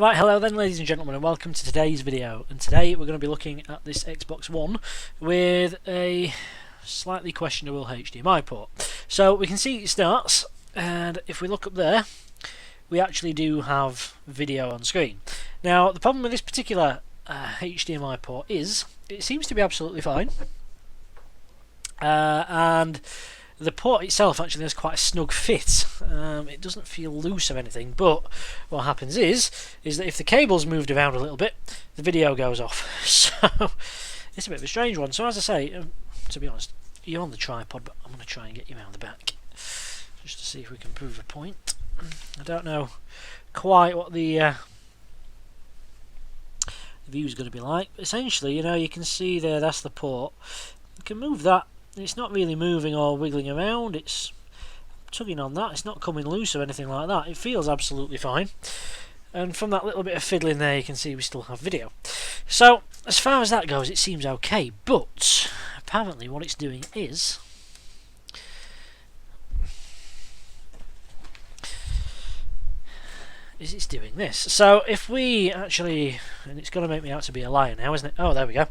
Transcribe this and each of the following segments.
Right, hello then ladies and gentlemen, and welcome to today's video. And today we're going to be looking at this Xbox One with a slightly questionable HDMI port. So we can see it starts, and if we look up there, we actually do have video on screen. Now the problem with this particular HDMI port is it seems to be absolutely fine, and the port itself actually has quite a snug fit. It doesn't feel loose or anything, but what happens is that if the cable's moved around a little bit, the video goes off. So it's a bit of a strange one. So as I say, to be honest, you're on the tripod, but I'm going to try and get you around the back just to see if we can prove a point. I don't know quite what the view is going to be like, but essentially, you know, you can see there, that's the port. You can move that. It's not really moving or wiggling around, it's tugging on that, it's not coming loose or anything like that. It feels absolutely fine, and from that little bit of fiddling there you can see we still have video. So as far as that goes, it seems okay, but apparently what it's doing is it's doing this. So if we actually, and it's going to make me out to be a liar now, isn't it? Oh, there we go.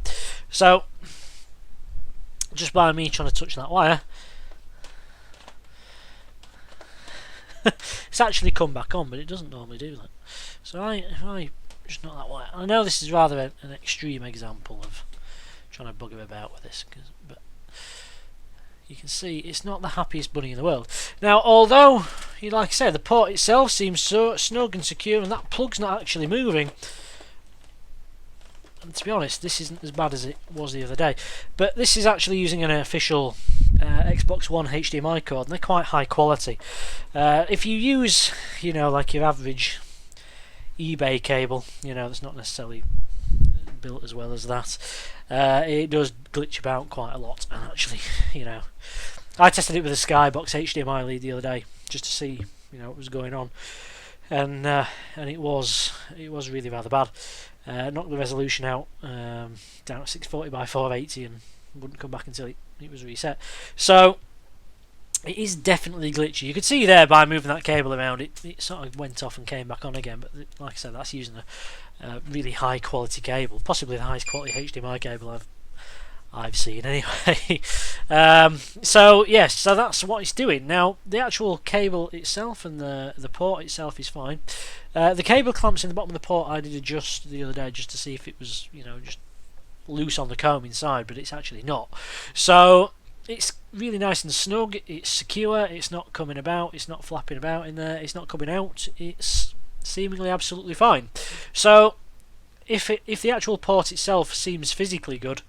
So just by me trying to touch that wire, it's actually come back on, but it doesn't normally do that. So if I just knock that wire, I know this is rather an extreme example of trying to bugger about with this, but you can see it's not the happiest bunny in the world. Now, although, like I said, the port itself seems so snug and secure, and that plug's not actually moving. And to be honest, this isn't as bad as it was the other day, but this is actually using an official Xbox One HDMI cord, and they're quite high quality. If you use, you know, like your average eBay cable, you know, that's not necessarily built as well as that, it does glitch about quite a lot. And actually, you know, I tested it with a XBOX HDMI lead the other day just to see, you know, what was going on, and it was really rather bad. Knocked the resolution out down at 640 by 480 and wouldn't come back until it was reset. So it is definitely glitchy. You could see there by moving that cable around, it sort of went off and came back on again. But like I said, that's using a really high quality cable, possibly the highest quality HDMI cable I've seen anyway. So yes, so that's what it's doing. Now the actual cable itself and the port itself is fine. The cable clamps in the bottom of the port I did adjust the other day just to see if it was, you know, just loose on the comb inside, but it's actually not. So it's really nice and snug, it's secure, it's not coming about, it's not flapping about in there, it's not coming out, it's seemingly absolutely fine. So if the actual port itself seems physically good,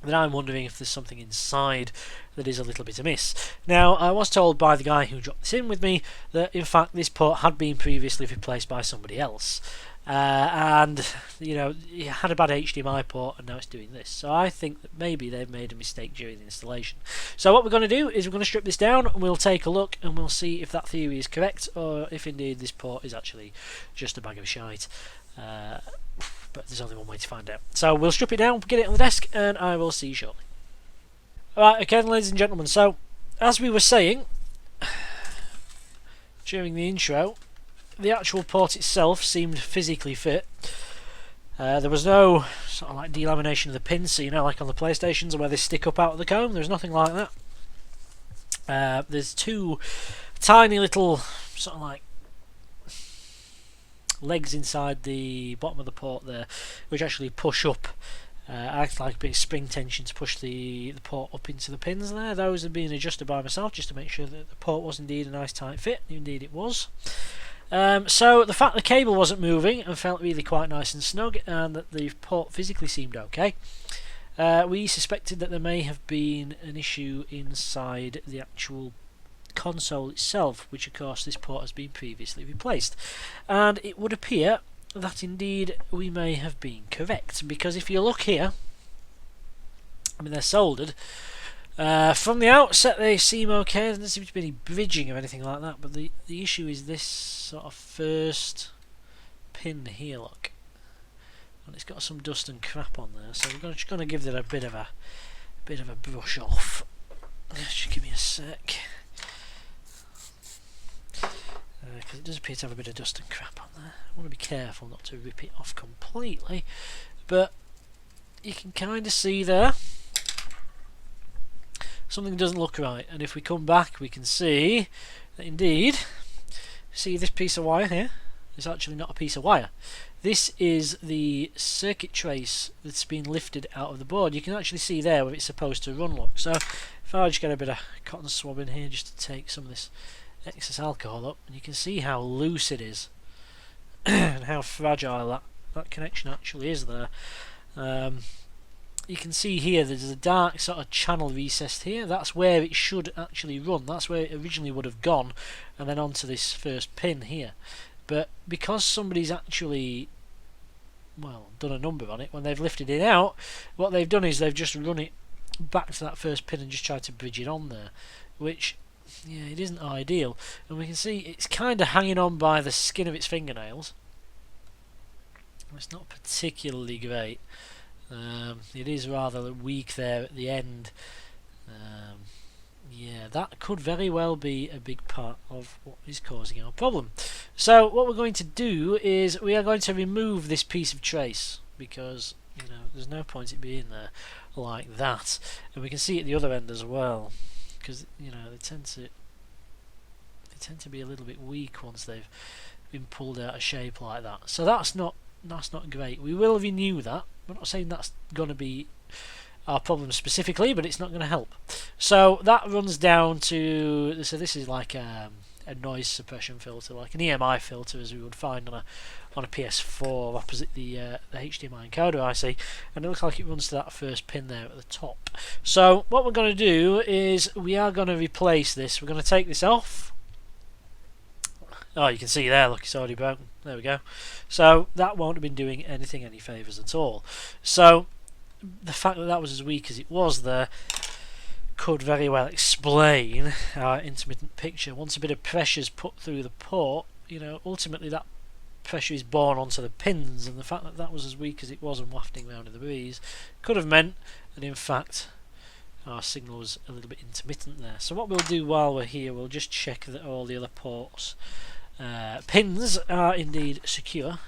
then I'm wondering if there's something inside that is a little bit amiss. Now, I was told by the guy who dropped this in with me that in fact this port had been previously replaced by somebody else, and you know, it had a bad HDMI port and now it's doing this. So I think that maybe they've made a mistake during the installation. So what we're going to do is we're going to strip this down and we'll take a look and we'll see if that theory is correct, or if indeed this port is actually just a bag of shite. But there's only one way to find out. So we'll strip it down, get it on the desk, and I will see you shortly. Alright, okay, ladies and gentlemen, so as we were saying during the intro, the actual port itself seemed physically fit. There was no sort of like delamination of the pins, so you know, like on the PlayStations where they stick up out of the comb, there's nothing like that. There's two tiny little sort of like legs inside the bottom of the port there, which actually push up, act like a bit of spring tension to push the port up into the pins there. Those are being adjusted by myself just to make sure that the port was indeed a nice tight fit. Indeed it was. So the fact the cable wasn't moving and felt really quite nice and snug, and that the port physically seemed okay, we suspected that there may have been an issue inside the actual console itself, which of course this port has been previously replaced, and it would appear that indeed we may have been correct, because if you look here, I mean, they're soldered. From the outset they seem okay, there doesn't seem to be any bridging or anything like that, but the issue is this sort of first pin here, look, and it's got some dust and crap on there, so we're just going to give it a bit of a brush off. Just give me a sec. because it does appear to have a bit of dust and crap on there. I want to be careful not to rip it off completely, but you can kind of see there something doesn't look right, and if we come back we can see that indeed, see this piece of wire here? It's actually not a piece of wire. This is the circuit trace that's been lifted out of the board. You can actually see there where it's supposed to run look. So if I just get a bit of cotton swab in here just to take some of this excess alcohol up, and you can see how loose it is and how fragile that connection actually is there. You can see here there's a dark sort of channel recessed here. That's where it should actually run. That's where it originally would have gone, and then onto this first pin here. But because somebody's actually, well, done a number on it, when they've lifted it out, what they've done is they've just run it back to that first pin and just tried to bridge it on there, which, yeah, it isn't ideal. And we can see it's kind of hanging on by the skin of its fingernails. It's not particularly great. It is rather weak there at the end. Yeah, that could very well be a big part of what is causing our problem. So what we're going to do is we are going to remove this piece of trace, because there's no point it being there like that. And we can see at the other end as well, because they tend to be a little bit weak once they've been pulled out of shape like that. So that's not great. We will renew that. We're not saying that's going to be our problem specifically, but it's not going to help. So that runs down to, so this is like a noise suppression filter, like an EMI filter as we would find on a PS4 opposite the HDMI encoder IC, and it looks like it runs to that first pin there at the top. So what we're going to do is we are going to replace this. We're going to take this off. Oh, you can see there, look, it's already broken. There we go. So that won't have been doing anything any favours at all. So the fact that that was as weak as it was there could very well explain our intermittent picture. Once a bit of pressure is put through the port, ultimately that pressure is borne onto the pins, and the fact that that was as weak as it was and wafting around in the breeze could have meant that in fact our signal was a little bit intermittent there. So what we'll do while we're here, we'll just check that all the other ports pins are indeed secure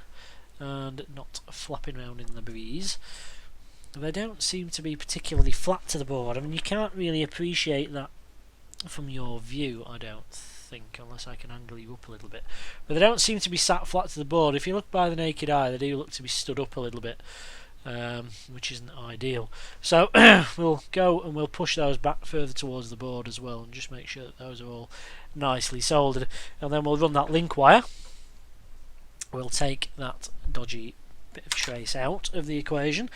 and not flapping around in the breeze. They don't seem to be particularly flat to the board. I mean, you can't really appreciate that from your view, I don't think, unless I can angle you up a little bit. But they don't seem to be sat flat to the board. If you look by the naked eye, they do look to be stood up a little bit, which isn't ideal. So we'll go and we'll push those back further towards the board as well, and just make sure that those are all nicely soldered. And then we'll run that link wire. We'll take that dodgy bit of trace out of the equation,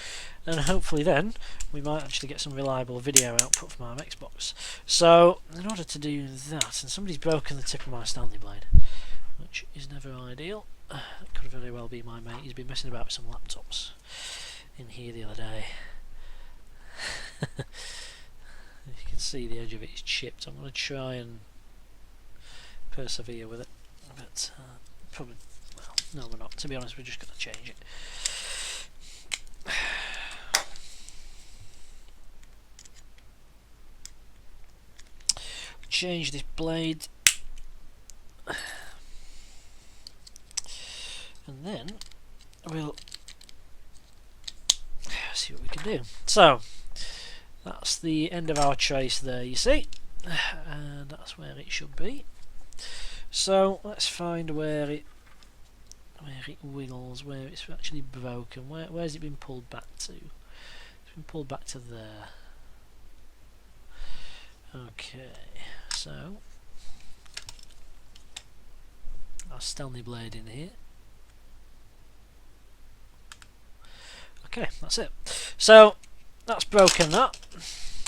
and hopefully then we might actually get some reliable video output from our Xbox. So in order to do that, and somebody's broken the tip of my Stanley blade, which is never ideal. That could very well be my mate. He's been messing about with some laptops in here the other day. You can see the edge of it is chipped. I'm going to try and persevere with it, but probably, well, no we're not. To be honest, we're just going to change it. Change this blade, and then we'll see what we can do. So that's the end of our trace there, you see, and that's where it should be. So let's find where it wiggles, where it's actually broken. Where's it been pulled back to? It's been pulled back to there. Okay, so our Stanley blade in here. Okay, that's it. So that's broken that.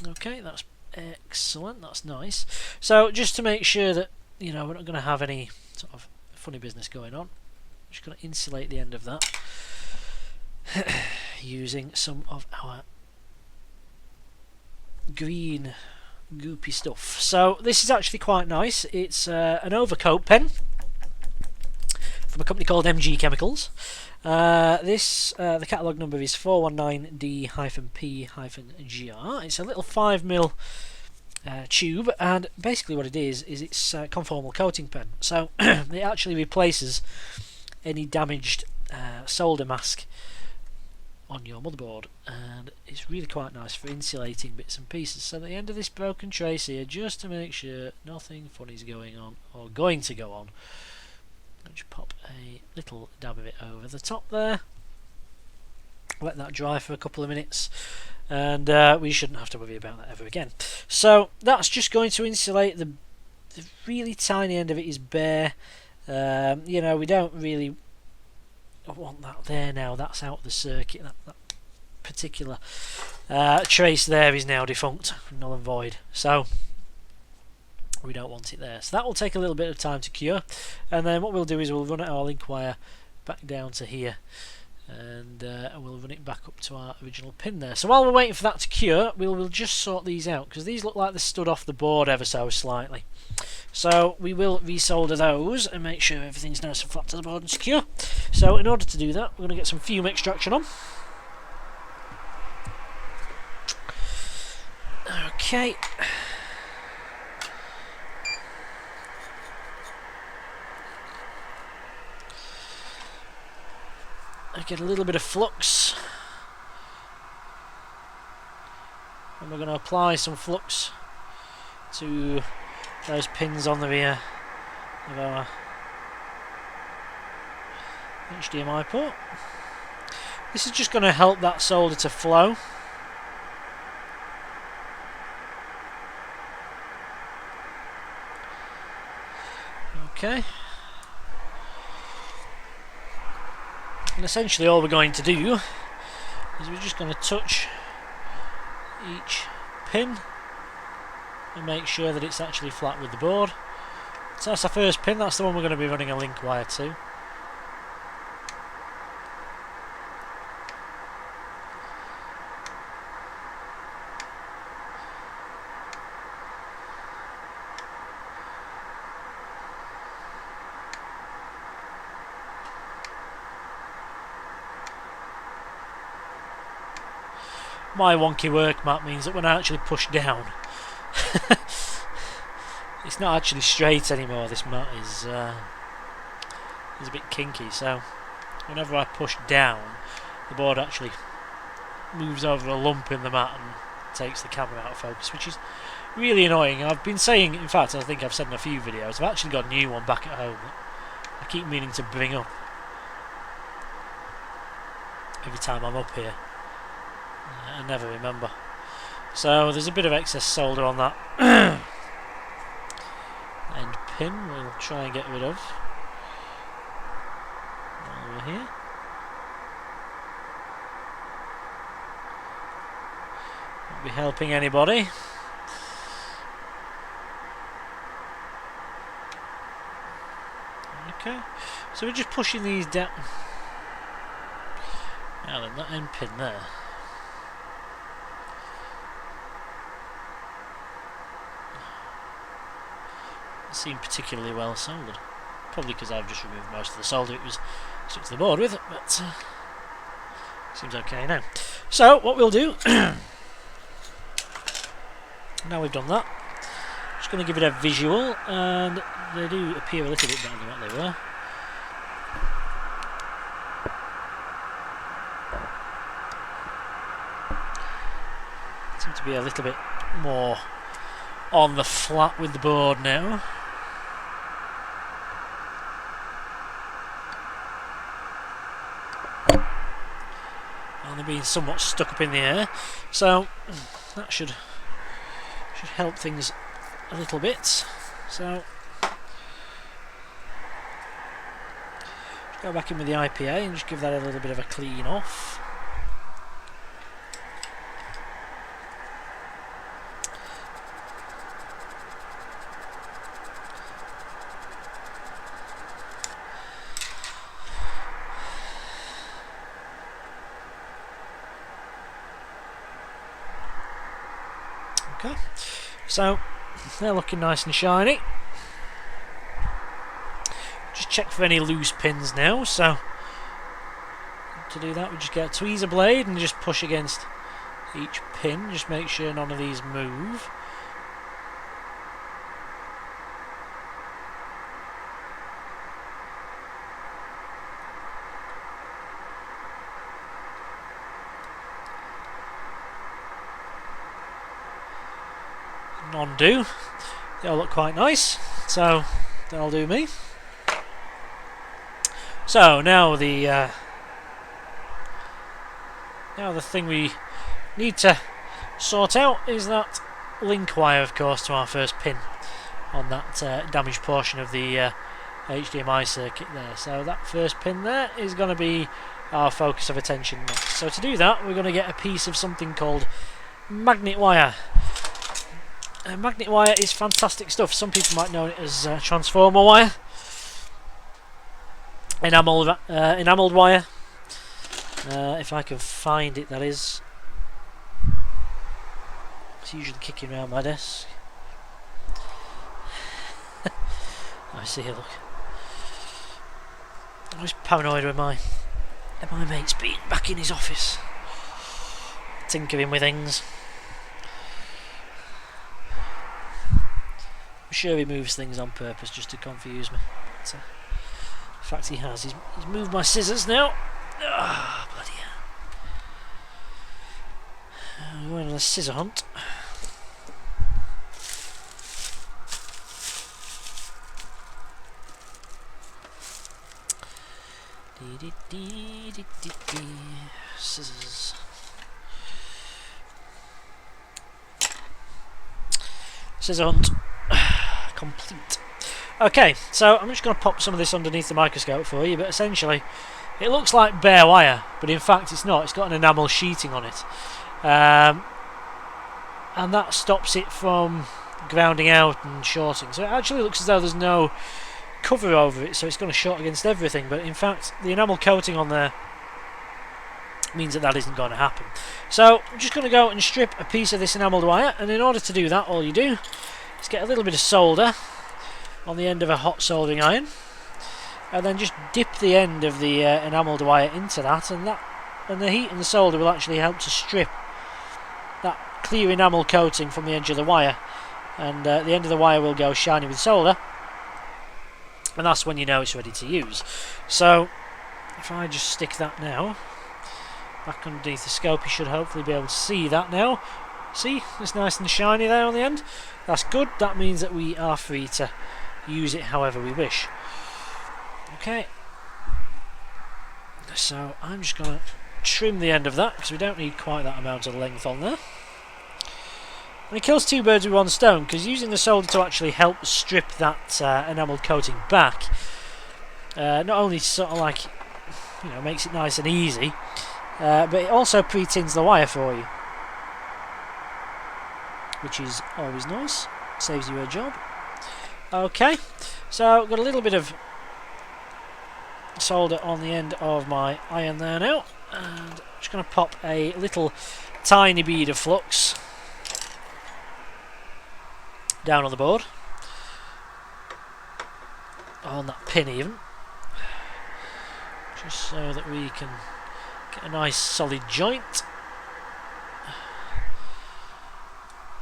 Okay, that's excellent, that's nice. So just to make sure that we're not going to have any sort of funny business going on, I'm just going to insulate the end of that using some of our green goopy stuff. So this is actually quite nice. It's an overcoat pen from a company called MG Chemicals. The catalogue number is 419D-P-GR. It's a little 5mm tube, and basically what it is it's conformal coating pen. So it actually replaces any damaged solder mask on your motherboard, and it's really quite nice for insulating bits and pieces. So at the end of this broken trace here, just to make sure nothing funny is going on or going to go on, I'll just pop a little dab of it over the top there, let that dry for a couple of minutes, and we shouldn't have to worry about that ever again. So that's just going to insulate the really tiny end of it is bare. You know, we don't really want that there now. That's out of the circuit. That particular trace there is now defunct, null and void. So we don't want it there. So that will take a little bit of time to cure, and then what we'll do is we'll run our link wire back down to here, and we'll run it back up to our original pin there. So while we're waiting for that to cure, we'll just sort these out, because these look like they stood off the board ever so slightly. So we will resolder those and make sure everything's nice and flat to the board and secure. So in order to do that, we're going to get some fume extraction on. Okay. I get a little bit of flux, and we're going to apply some flux to those pins on the rear of our HDMI port. This is just going to help that solder to flow. Okay. And essentially all we're going to do is we're just going to touch each pin and make sure that it's actually flat with the board. So that's our first pin, that's the one we're going to be running a link wire to. My wonky work mat means that when I actually push down, it's not actually straight anymore. This mat is a bit kinky, so whenever I push down, the board actually moves over a lump in the mat and takes the camera out of focus, which is really annoying. I've been saying, in fact I think I've said in a few videos, I've actually got a new one back at home that I keep meaning to bring up every time I'm up here. I never remember. So there's a bit of excess solder on that end pin we'll try and get rid of while we're here. Won't be helping anybody. Okay, so we're just pushing these down. Now then, that end pin there. Seemed particularly well soldered, probably because I've just removed most of the solder it was stuck to the board with, but seems okay now. So what we'll do now we've done that, just going to give it a visual, and they do appear a little bit better than what they were. Seem to be a little bit more on the flat with the board now. And they're being somewhat stuck up in the air, so that should help things a little bit. So just go back in with the IPA and just give that a little bit of a clean off. Okay, so they're looking nice and shiny. Just check for any loose pins now, so to do that we just get a tweezer blade and just push against each pin, just make sure none of these move. none do. They all look quite nice, so that'll do me. So now the thing we need to sort out is that link wire, of course, to our first pin on that damaged portion of the HDMI circuit there. So that first pin there is going to be our focus of attention next. So to do that, we're going to get a piece of something called magnet wire. Magnet wire is fantastic stuff. Some people might know it as transformer wire, enamelled wire. If I can find it, that is. It's usually kicking around my desk. I see it, look. I was paranoid with my mate's being back in his office, tinkering with things. I'm sure he moves things on purpose just to confuse me. But, in fact, he has. He's moved my scissors now. Ah, bloody hell. We're going on a scissor hunt. Scissors. Scissor hunt complete. Okay, so I'm just going to pop some of this underneath the microscope for you, but essentially it looks like bare wire, but in fact it's not. It's got an enamel sheeting on it, and that stops it from grounding out and shorting. So it actually looks as though there's no cover over it, so it's going to short against everything, but in fact the enamel coating on there means that isn't going to happen. So I'm just going to go and strip a piece of this enamelled wire, and in order to do that, all you do is get a little bit of solder on the end of a hot soldering iron, and then just dip the end of the enamelled wire into that, and the heat and the solder will actually help to strip that clear enamel coating from the edge of the wire, and the end of the wire will go shiny with solder, and that's when you know it's ready to use. So if I just stick that now back underneath the scope, you should hopefully be able to see that now. See, it's nice and shiny there on the end. That's good. That means that we are free to use it however we wish. Okay, so I'm just going to trim the end of that because we don't need quite that amount of length on there. And it kills two birds with one stone, because using the solder to actually help strip that enamel coating back not only sort of like, you know, makes it nice and easy, but it also pre-tins the wire for you, which is always nice. Saves you a job. Okay, so I've got a little bit of solder on the end of my iron there now, and I'm just going to pop a little tiny bead of flux down on the board, on that pin even, just so that we can get a nice solid joint.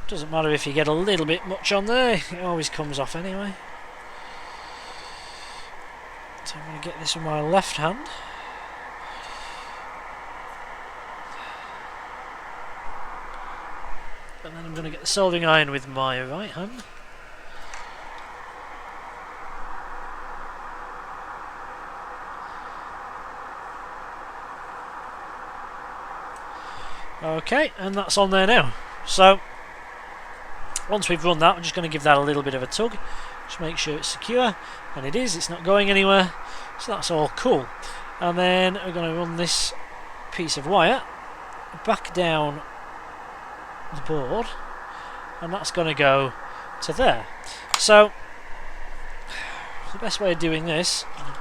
Doesn't matter if you get a little bit much on there, it always comes off anyway. So I'm going to get this with my left hand. And then I'm going to get the soldering iron with my right hand. Okay, and that's on there now. So once we've run that, I'm just going to give that a little bit of a tug, just make sure it's secure, and it is, it's not going anywhere, so that's all cool. And then we're going to run this piece of wire back down the board, and that's going to go to there. So the best way of doing this, I'm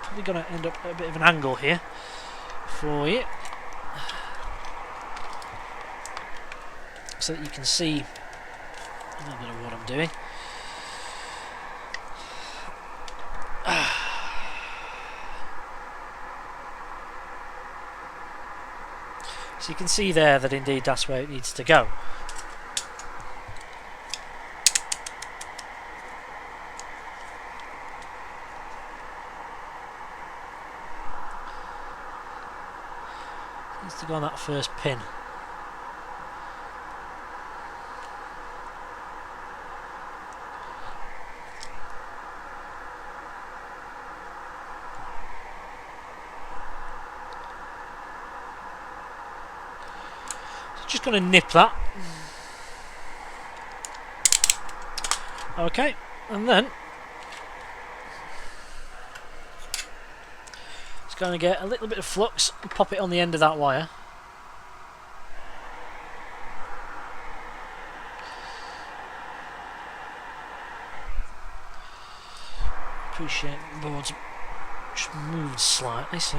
probably going to end up at a bit of an angle here for you, so that you can see a little bit of what I'm doing. So you can see there that indeed that's where it needs to go. It needs to go on that first pin. Just going to nip that. Okay, and then it's going to get a little bit of flux and pop it on the end of that wire. Appreciate the board's just moved slightly, so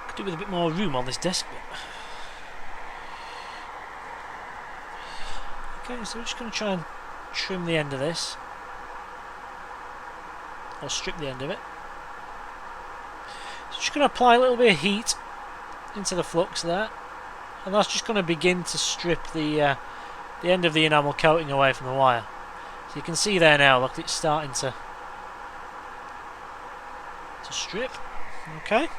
could do with a bit more room on this desk. Okay, so we're just going to try and trim the end of this, or strip the end of it. So just going to apply a little bit of heat into the flux there, and that's just going to begin to strip the end of the enamel coating away from the wire. So you can see there now, look, it's starting to strip. Okay.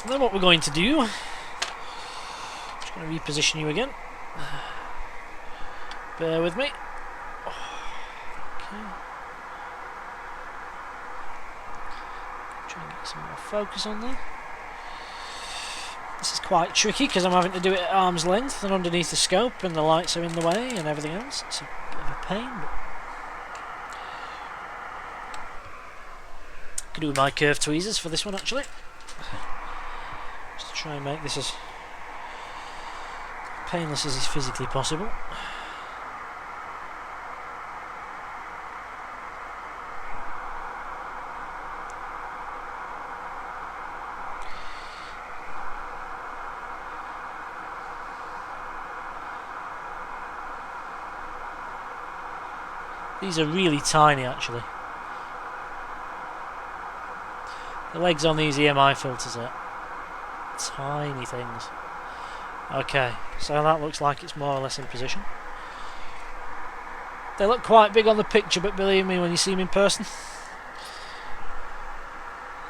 And then what we're going to do, just going to reposition you again. Bear with me. Okay. Try and get some more focus on there. This is quite tricky because I'm having to do it at arm's length and underneath the scope, and the lights are in the way and everything else. It's a bit of a pain, but could do with my curved tweezers for this one actually. Just to try and make this as painless as is physically possible. These are really tiny actually. The legs on these EMI filters are tiny things. Okay, so that looks like it's more or less in position. They look quite big on the picture, but believe me, when you see them in person,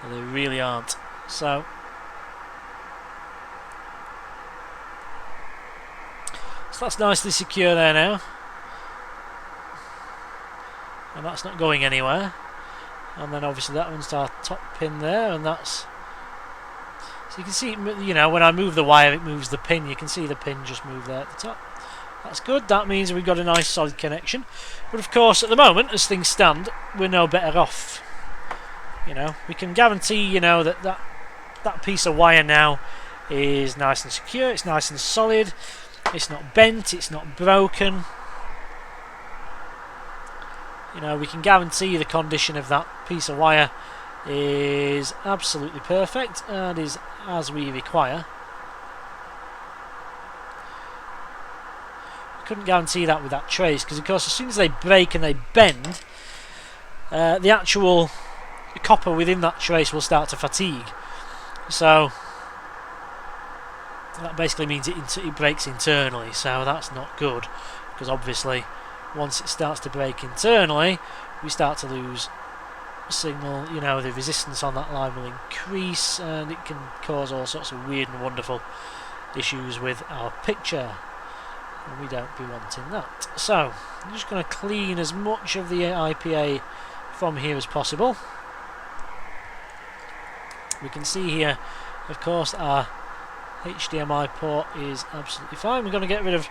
they really aren't. So that's nicely secure there now. And that's not going anywhere. And then obviously that one's our top pin there, and that's, so you can see, you know, when I move the wire it moves the pin. You can see the pin just move there at the top. That's good. That means we've got a nice solid connection. But of course at the moment, as things stand, we're no better off. You know, we can guarantee, you know, that piece of wire now is nice and secure, it's nice and solid, it's not bent, it's not broken. You know, we can guarantee the condition of that piece of wire is absolutely perfect and is as we require. We couldn't guarantee that with that trace, because of course as soon as they break and they bend, the actual copper within that trace will start to fatigue. So that basically means it breaks internally, so that's not good, because obviously once it starts to break internally, we start to lose signal. You know, the resistance on that line will increase, and it can cause all sorts of weird and wonderful issues with our picture, and we don't be wanting that. So I'm just going to clean as much of the IPA from here as possible. We can see here, of course, our HDMI port is absolutely fine. We're going to get rid of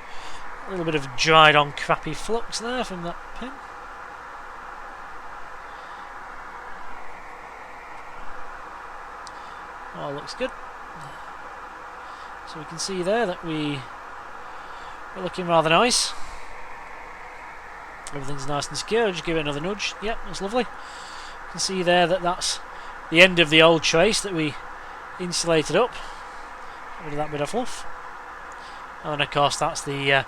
a little bit of dried on crappy flux there from that pin. Oh, looks good. So we can see there that we're looking rather nice. Everything's nice and secure. I'll just give it another nudge. Yep, that's lovely. You can see there that that's the end of the old trace that we insulated up. Get rid of that bit of fluff. And of course that's the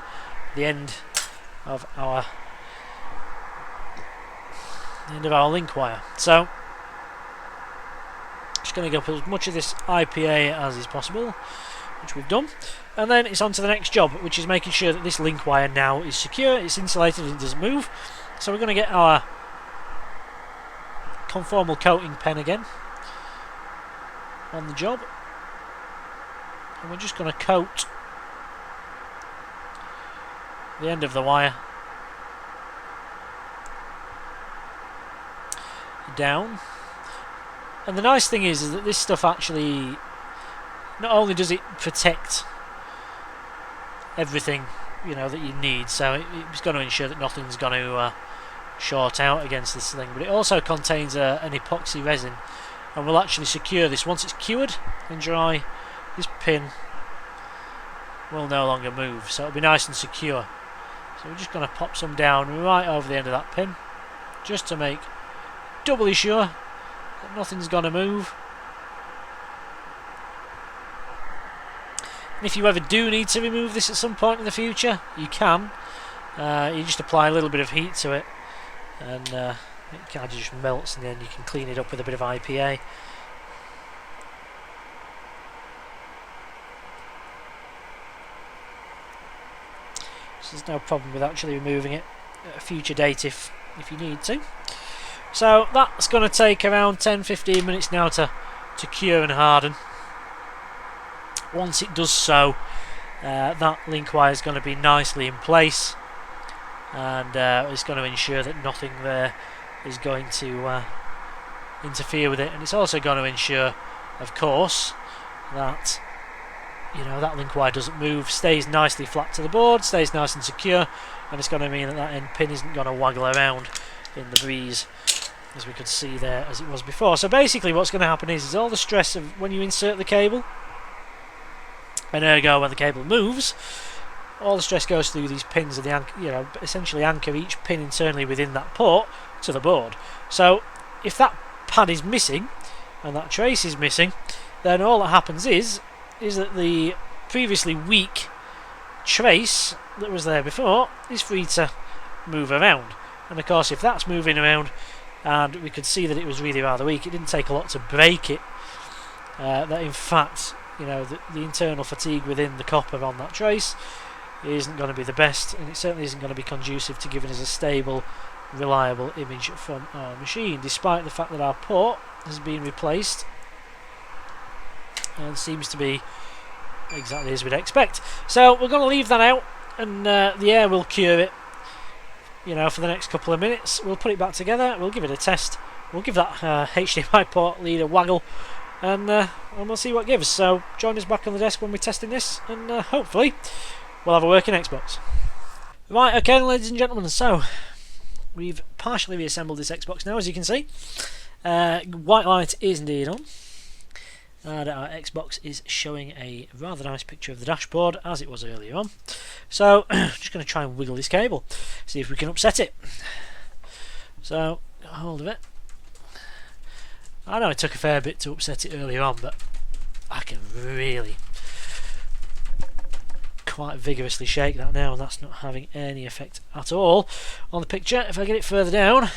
end of our link wire. So just going to go put as much of this IPA as is possible, which we've done, and then it's on to the next job, which is making sure that this link wire now is secure, it's insulated, and it doesn't move. So we're going to get our conformal coating pen again on the job, and we're just going to coat the end of the wire down. And the nice thing is that this stuff actually, not only does it protect everything, you know, that you need, so it's going to ensure that nothing's going to short out against this thing, but it also contains an epoxy resin, and will actually secure this. Once it's cured and dry, this pin will no longer move, so it'll be nice and secure. So we're just going to pop some down right over the end of that pin, just to make doubly sure that nothing's going to move. And if you ever do need to remove this at some point in the future, you can. You just apply a little bit of heat to it, and it kind of just melts, and then you can clean it up with a bit of IPA. So there's no problem with actually removing it at a future date if you need to. So that's going to take around 10-15 minutes now to cure and harden. Once it does so, that link wire is going to be nicely in place, and it's going to ensure that nothing there is going to interfere with it. And it's also going to ensure, of course, that that link wire doesn't move, stays nicely flat to the board, stays nice and secure, and it's going to mean that that end pin isn't going to waggle around in the breeze, as we could see there as it was before. So basically what's going to happen is all the stress of when you insert the cable, and ergo when the cable moves, all the stress goes through these pins, and essentially anchor each pin internally within that port to the board. So if that pad is missing and that trace is missing, then all that happens is that the previously weak trace that was there before is free to move around. And of course, if that's moving around, and we could see that it was really rather weak, it didn't take a lot to break it, that in fact, the internal fatigue within the copper on that trace isn't going to be the best, and it certainly isn't going to be conducive to giving us a stable, reliable image from our machine, despite the fact that our port has been replaced and seems to be exactly as we'd expect. So we're going to leave that out, and the air will cure it, for the next couple of minutes. We'll put it back together, we'll give it a test, we'll give that HDMI port lead a waggle, and we'll see what it gives. So join us back on the desk when we're testing this, and hopefully we'll have a working Xbox. Right, okay ladies and gentlemen, so we've partially reassembled this Xbox now, as you can see. White light is indeed on, and our Xbox is showing a rather nice picture of the dashboard as it was earlier on. So just going to try and wiggle this cable, see if we can upset it. So got hold of it. I know it took a fair bit to upset it earlier on, but I can really quite vigorously shake that now, and that's not having any effect at all on the picture. If I get it further down,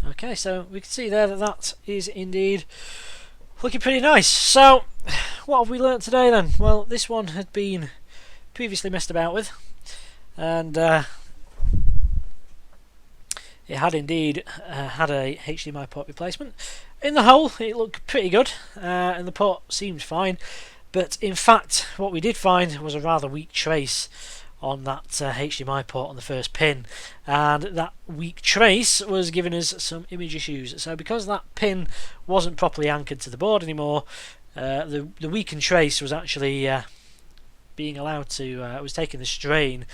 okay, so we can see there that is indeed looking pretty nice. So what have we learnt today then? Well, this one had been previously messed about with, and it had indeed had a HDMI port replacement. In the whole, it looked pretty good, and the port seemed fine, but in fact what we did find was a rather weak trace on that HDMI port on the first pin, and that weak trace was giving us some image issues. So because that pin wasn't properly anchored to the board anymore, the weakened trace was actually being allowed to was taking the strain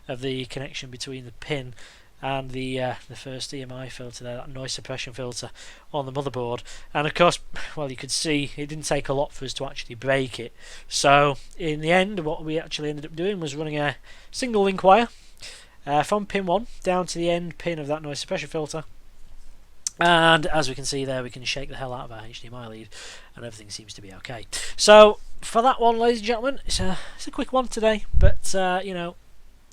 of the connection between the pin and the first EMI filter there, that noise suppression filter on the motherboard. And of course, well, you could see it didn't take a lot for us to actually break it. So in the end, what we actually ended up doing was running a single link wire from pin 1 down to the end pin of that noise suppression filter, and as we can see there, we can shake the hell out of our HDMI lead and everything seems to be okay. So for that one, ladies and gentlemen, it's a quick one today, but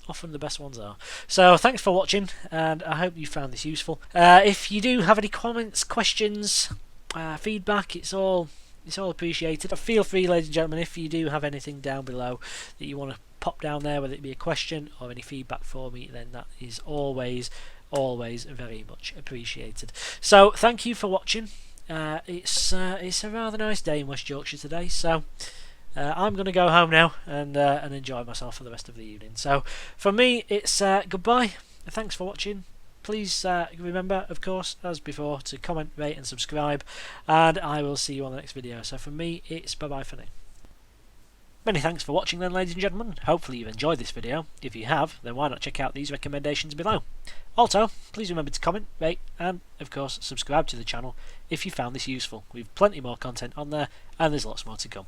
often the best ones are. So thanks for watching, and I hope you found this useful. If you do have any comments, questions, feedback, it's all appreciated. Feel free, ladies and gentlemen, if you do have anything down below that you want to pop down there, whether it be a question or any feedback for me, then that is always very much appreciated. So thank you for watching. It's a rather nice day in West Yorkshire today, so I'm going to go home now and enjoy myself for the rest of the evening. So from me, it's goodbye. Thanks for watching. Please remember, of course, as before, to comment, rate and subscribe, and I will see you on the next video. So from me, it's bye-bye for now. Many thanks for watching then, ladies and gentlemen. Hopefully you've enjoyed this video. If you have, then why not check out these recommendations below. Also, please remember to comment, rate and, of course, subscribe to the channel if you found this useful. We've plenty more content on there, and there's lots more to come.